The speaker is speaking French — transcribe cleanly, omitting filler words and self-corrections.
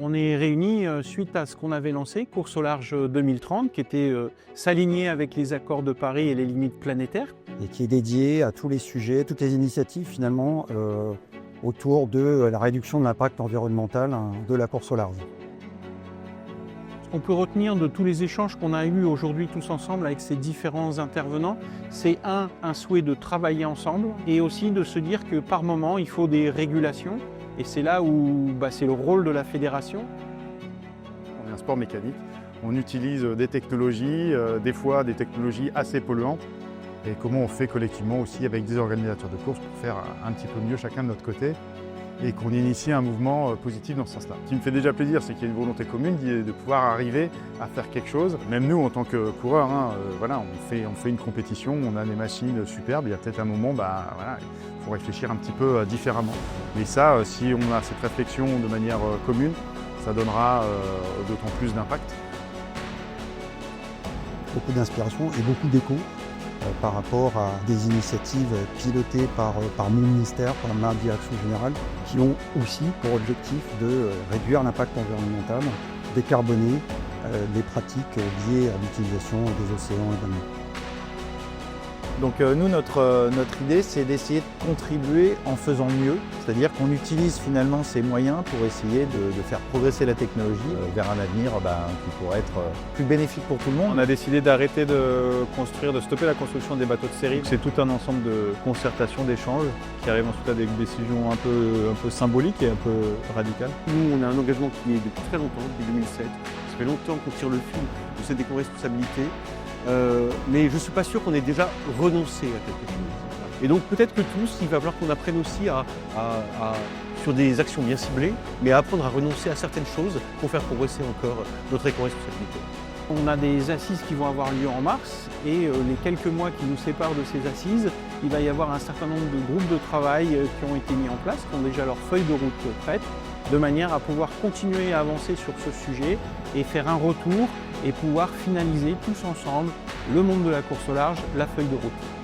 On est réunis suite à ce qu'on avait lancé, Course au large 2030, qui était s'aligner avec les accords de Paris et les limites planétaires. Et qui est dédié à tous les sujets, toutes les initiatives finalement autour de la réduction de l'impact environnemental de la course au large. Ce qu'on peut retenir de tous les échanges qu'on a eus aujourd'hui tous ensemble avec ces différents intervenants, c'est un souhait de travailler ensemble et aussi de se dire que par moment il faut des régulations. Et c'est là où c'est le rôle de la fédération. On est un sport mécanique, on utilise des technologies, des fois des technologies assez polluantes. Et comment on fait collectivement aussi avec des organisateurs de courses pour faire un petit peu mieux chacun de notre côté et qu'on initie un mouvement positif dans ce sens-là. Ce qui me fait déjà plaisir, c'est qu'il y a une volonté commune de pouvoir arriver à faire quelque chose. Même nous, en tant que coureurs, voilà, on fait une compétition, on a des machines superbes, il y a peut-être un moment, voilà, il faut réfléchir un petit peu différemment. Mais ça, si on a cette réflexion de manière commune, ça donnera d'autant plus d'impact. Beaucoup d'inspiration et beaucoup d'écho par rapport à des initiatives pilotées par mon ministère, par ma direction générale, qui ont aussi pour objectif de réduire l'impact environnemental, décarboner les pratiques liées à l'utilisation des océans et de la mer. Donc nous, notre idée, c'est d'essayer de contribuer en faisant mieux, c'est-à-dire qu'on utilise finalement ces moyens pour essayer de faire progresser la technologie vers un avenir qui pourrait être plus bénéfique pour tout le monde. On a décidé d'arrêter de stopper la construction des bateaux de série. C'est tout un ensemble de concertations, d'échanges qui arrivent ensuite à des décisions un peu symboliques et un peu radicales. Nous, on a un engagement qui est depuis très longtemps, depuis 2007. Ça fait longtemps qu'on tire le fil de cette éco-responsabilité. Mais je ne suis pas sûr qu'on ait déjà renoncé à quelque chose. Et donc peut-être que tous, il va falloir qu'on apprenne aussi sur des actions bien ciblées, mais à apprendre à renoncer à certaines choses pour faire progresser encore notre éco-responsabilité. On a des assises qui vont avoir lieu en mars et les quelques mois qui nous séparent de ces assises, il va y avoir un certain nombre de groupes de travail qui ont été mis en place, qui ont déjà leur feuille de route prête, de manière à pouvoir continuer à avancer sur ce sujet et faire un retour et pouvoir finaliser tous ensemble le monde de la course au large, la feuille de route.